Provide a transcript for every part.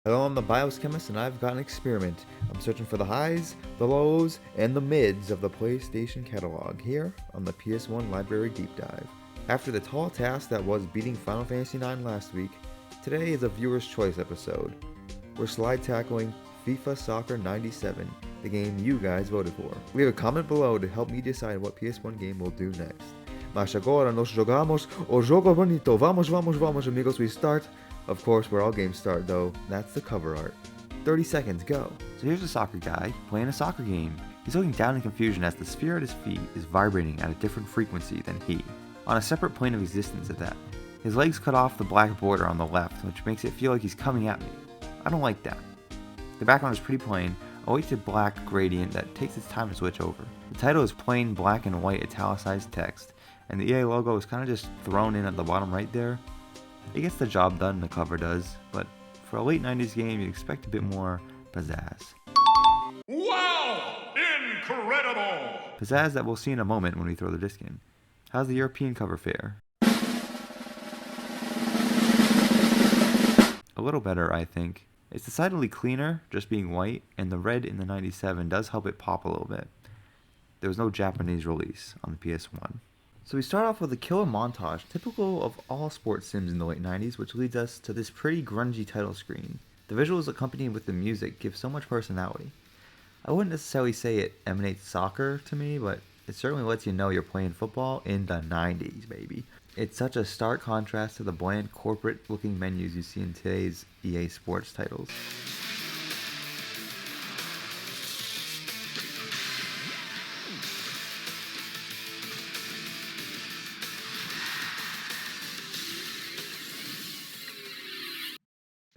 Hello, I'm the Biochemist, and I've got an experiment. I'm searching for the highs, the lows, and the mids of the PlayStation catalog here on the PS1 Library Deep Dive. After the tall task that was beating Final Fantasy IX last week, today is a viewer's choice episode. We're slide tackling FIFA Soccer 97, the game you guys voted for. Leave a comment below to help me decide what PS1 game we'll do next. Mas agora nós jogamos o jogo bonito. Vamos, vamos, vamos, amigos. We start. Of course, where all games start, though. That's the cover art. 30 seconds, go. So here's a soccer guy playing a soccer game. He's looking down in confusion as the sphere at his feet is vibrating at a different frequency than he, on a separate plane of existence at that. His legs cut off the black border on the left, which makes it feel like he's coming at me. I don't like that. The background is pretty plain, a weighted black gradient that takes its time to switch over. The title is plain black and white italicized text, and the EA logo is kind of just thrown in at the bottom right there. It gets the job done, the cover does, but for a late 90s game, you'd expect a bit more pizzazz. Wow! Incredible! Pizzazz that we'll see in a moment when we throw the disc in. How's the European cover fare? A little better, I think. It's decidedly cleaner, just being white, and the red in the 97 does help it pop a little bit. There was no Japanese release on the PS1. So we start off with a killer montage, typical of all sports sims in the late 90s, which leads us to this pretty grungy title screen. The visuals accompanied with the music give so much personality. I wouldn't necessarily say it emanates soccer to me, but it certainly lets you know you're playing football in the 90s, baby. It's such a stark contrast to the bland corporate-looking menus you see in today's EA Sports titles.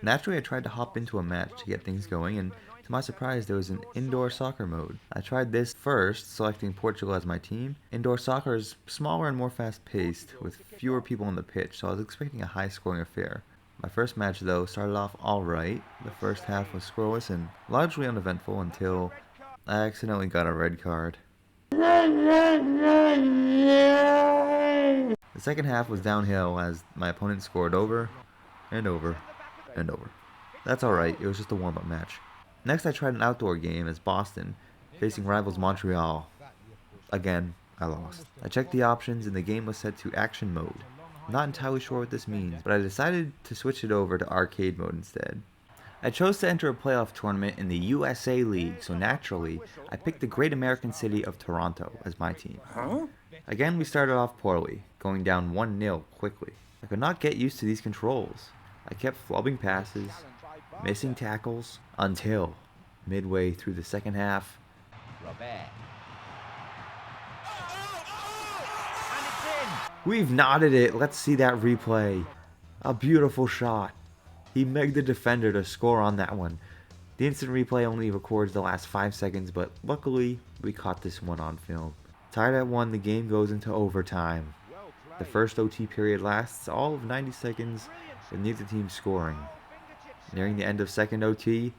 Naturally, I tried to hop into a match to get things going, and to my surprise, there was an indoor soccer mode. I tried this first, selecting Portugal as my team. Indoor soccer is smaller and more fast-paced, with fewer people on the pitch, so I was expecting a high-scoring affair. My first match, though, started off alright. The first half was scoreless and largely uneventful until I accidentally got a red card. The second half was downhill as my opponent scored over and over and over. That's alright, it was just a warm-up match. Next I tried an outdoor game as Boston, facing rivals Montreal. Again, I lost. I checked the options and the game was set to action mode. I'm not entirely sure what this means, but I decided to switch it over to arcade mode instead. I chose to enter a playoff tournament in the USA League, so naturally, I picked the great American city of Toronto as my team. Again, we started off poorly, going down 1-0 quickly. I could not get used to these controls. I kept flubbing passes, missing tackles, until midway through the second half. We've knotted it. Let's see that replay. A beautiful shot. He megged the defender to score on that one. The instant replay only records the last 5 seconds, but luckily we caught this one on film. Tied at 1, the game goes into overtime. The first OT period lasts all of 90 seconds with neither team scoring. Nearing the end of second OT,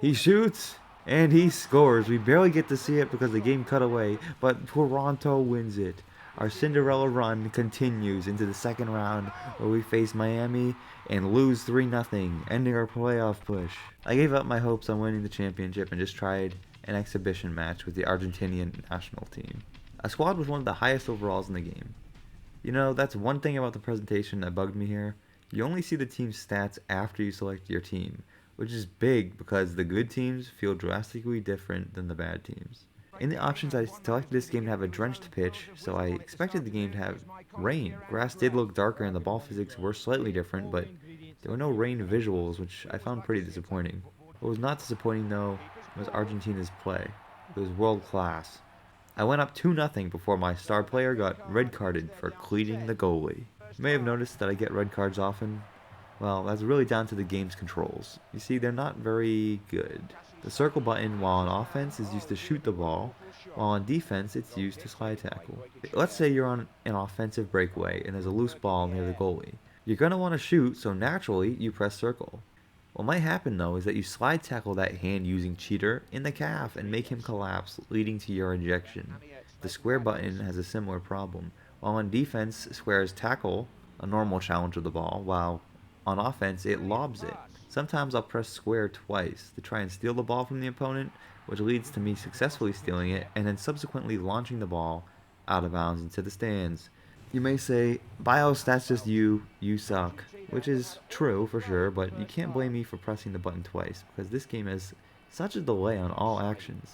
he shoots and he scores. We barely get to see it because the game cut away, but Toronto wins it. Our Cinderella run continues into the second round where we face Miami and lose 3-0, ending our playoff push. I gave up my hopes on winning the championship and just tried an exhibition match with the Argentinian national team. A squad was one of the highest overalls in the game. You know, that's one thing about the presentation that bugged me here. You only see the team's stats after you select your team, which is big because the good teams feel drastically different than the bad teams. In the options, I selected this game to have a drenched pitch, so I expected the game to have rain. Grass did look darker and the ball physics were slightly different, but there were no rain visuals, which I found pretty disappointing. What was not disappointing, though, was Argentina's play. It was world class. I went up 2-0 before my star player got red carded for cleating the goalie. You may have noticed that I get red cards often. Well, that's really down to the game's controls. You see, they're not very good. The circle button while on offense is used to shoot the ball, while on defense it's used to slide tackle. Let's say you're on an offensive breakaway and there's a loose ball near the goalie. You're going to want to shoot, so naturally you press circle. What might happen though is that you slide tackle that hand-using cheater in the calf and make him collapse, leading to your ejection. The square button has a similar problem. While on defense, squares tackle a normal challenge of the ball, while on offense it lobs it. Sometimes I'll press square twice to try and steal the ball from the opponent, which leads to me successfully stealing it and then subsequently launching the ball out of bounds into the stands. You may say, BIOS, that's just you suck, which is true for sure, but you can't blame me for pressing the button twice, because this game has such a delay on all actions.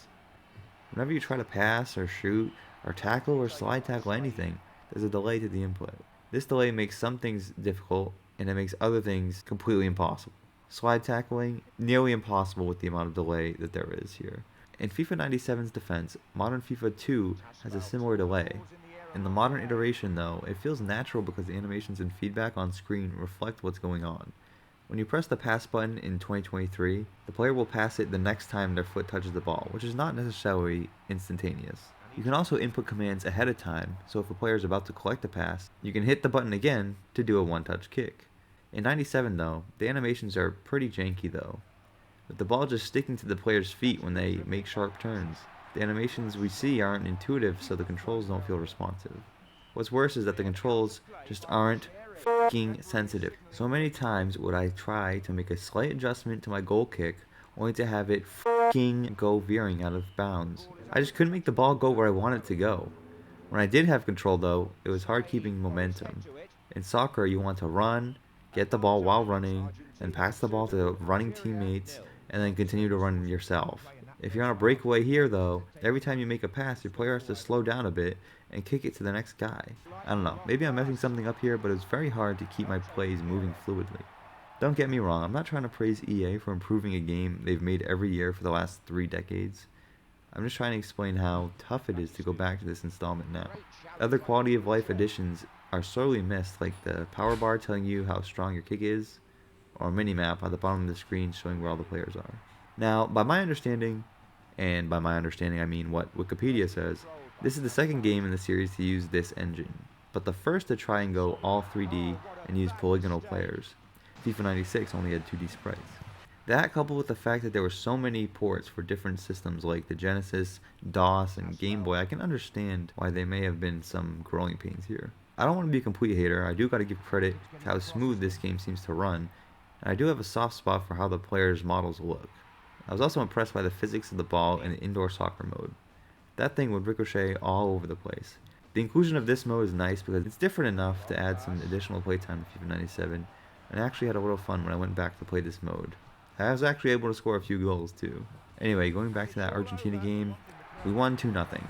Whenever you try to pass or shoot or tackle or slide tackle anything, there's a delay to the input. This delay makes some things difficult, and it makes other things completely impossible. Slide tackling, nearly impossible with the amount of delay that there is here. In FIFA 97's defense, modern FIFA 2 has a similar delay. In the modern iteration though, it feels natural because the animations and feedback on screen reflect what's going on. When you press the pass button in 2023, the player will pass it the next time their foot touches the ball, which is not necessarily instantaneous. You can also input commands ahead of time, so if a player is about to collect a pass, you can hit the button again to do a one-touch kick. In 97 though, the animations are pretty janky though, with the ball just sticking to the player's feet when they make sharp turns. The animations we see aren't intuitive, so the controls don't feel responsive. What's worse is that the controls just aren't f***ing sensitive. So many times would I try to make a slight adjustment to my goal kick, only to have it f***ing go veering out of bounds. I just couldn't make the ball go where I want it to go. When I did have control though, it was hard keeping momentum. In soccer, you want to run, get the ball while running, then pass the ball to running teammates, and then continue to run yourself. If you're on a breakaway here though, every time you make a pass, your player has to slow down a bit and kick it to the next guy. I don't know, maybe I'm messing something up here, but it's very hard to keep my plays moving fluidly. Don't get me wrong, I'm not trying to praise EA for improving a game they've made every year for the last 3 decades. I'm just trying to explain how tough it is to go back to this installment now. Other quality of life additions are sorely missed, like the power bar telling you how strong your kick is, or a mini-map at the bottom of the screen showing where all the players are. Now, by my understanding, and by my understanding I mean what Wikipedia says, this is the second game in the series to use this engine, but the first to try and go all 3D and use polygonal players. FIFA 96 only had 2D sprites. That, coupled with the fact that there were so many ports for different systems like the Genesis, DOS, and Game Boy, I can understand why there may have been some growing pains here. I don't want to be a complete hater, I do gotta give credit to how smooth this game seems to run, and I do have a soft spot for how the players' models look. I was also impressed by the physics of the ball in the indoor soccer mode. That thing would ricochet all over the place. The inclusion of this mode is nice because it's different enough to add some additional playtime to FIFA 97, and I actually had a little fun when I went back to play this mode. I was actually able to score a few goals too. Anyway, going back to that Argentina game, we won 2-0.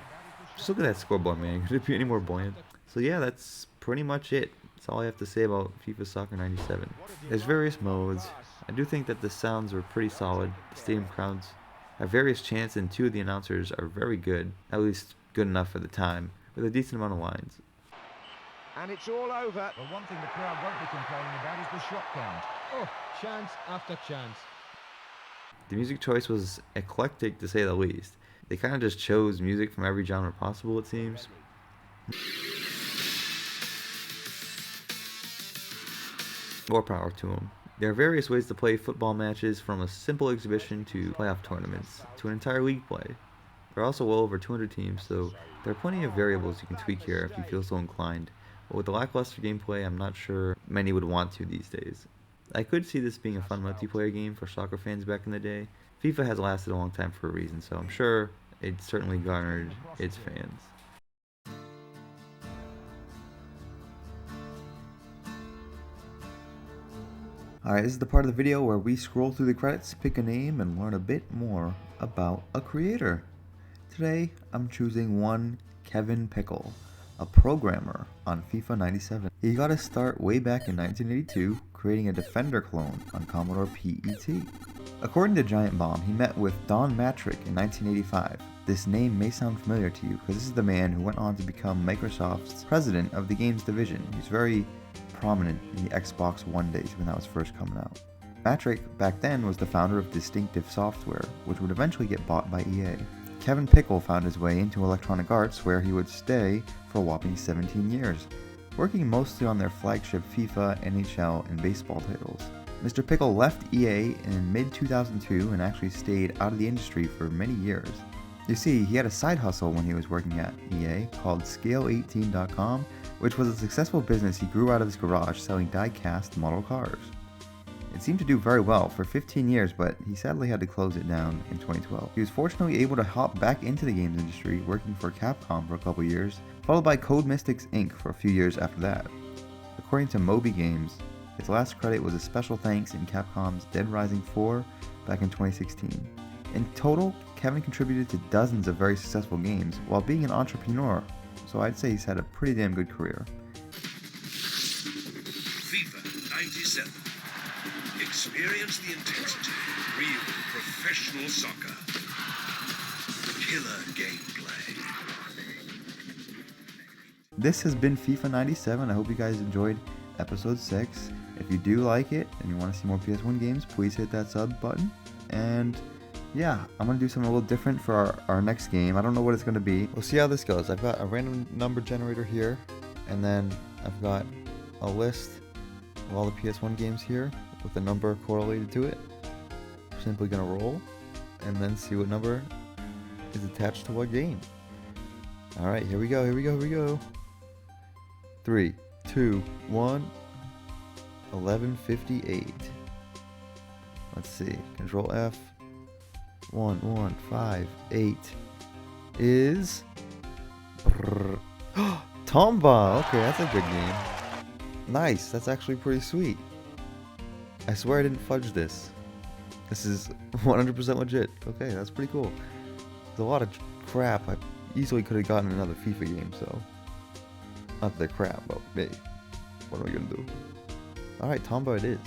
Just look at that scoreboard, man. Could it be any more buoyant? So yeah, that's pretty much it. That's all I have to say about FIFA Soccer 97. There's various modes. I do think that the sounds were pretty solid. The stadium crowds have various chants, and 2 of the announcers are very good, at least good enough for the time, with a decent amount of lines. And it's all over. Well, one thing the crowd won't be complaining about is the shot count. Oh, chance after chance. The music choice was eclectic to say the least. They kind of just chose music from every genre possible, it seems. More power to them. There are various ways to play football matches, from a simple exhibition to playoff tournaments, to an entire league play. There are also well over 200 teams, so there are plenty of variables you can tweak here if you feel so inclined. But with the lackluster gameplay, I'm not sure many would want to these days. I could see this being a fun multiplayer game for soccer fans back in the day. FIFA has lasted a long time for a reason, so I'm sure it certainly garnered its fans. Alright, this is the part of the video where we scroll through the credits, pick a name, and learn a bit more about a creator. Today, I'm choosing one Kevin Pickell, a programmer on FIFA 97. He got his start way back in 1982, creating a Defender clone on Commodore PET. According to Giant Bomb, he met with Don Mattrick in 1985. This name may sound familiar to you, because this is the man who went on to become Microsoft's president of the games division. He's very prominent in the Xbox One days when that was first coming out. Mattrick back then was the founder of Distinctive Software, which would eventually get bought by EA. Kevin Pickell found his way into Electronic Arts, where he would stay for a whopping 17 years, working mostly on their flagship FIFA, NHL, and baseball titles. Mr. Pickell left EA in mid-2002 and actually stayed out of the industry for many years. You see, he had a side hustle when he was working at EA called Scale18.com, which was a successful business he grew out of his garage selling die-cast model cars. It seemed to do very well for 15 years, but he sadly had to close it down in 2012. He was fortunately able to hop back into the games industry, working for Capcom for a couple years, followed by Code Mystics Inc. for a few years after that. According to Moby Games, his last credit was a special thanks in Capcom's Dead Rising 4 back in 2016. In total, Kevin contributed to dozens of very successful games while being an entrepreneur, so I'd say he's had a pretty damn good career. FIFA 97. Experience the intensity of real professional soccer. Killer gameplay. This has been FIFA 97. I hope you guys enjoyed episode 6. If you do like it and you want to see more PS1 games, please hit that sub button. And yeah, I'm going to do something a little different for our next game. I don't know what it's going to be. We'll see how this goes. I've got a random number generator here, and then I've got a list of all the PS1 games here with a number correlated to it. I'm simply going to roll and then see what number is attached to what game. Alright, here we go, here we go, here we go. 3, 2, 1. 1158. Let's see. Control F. 1158 is Tomba. Okay, that's a good game. Nice. That's actually pretty sweet. I swear I didn't fudge this. This is 100% legit. Okay, that's pretty cool. There's a lot of crap. I easily could have gotten another FIFA game, so not the crap, but hey, what are we gonna do? Alright, Tomba it is.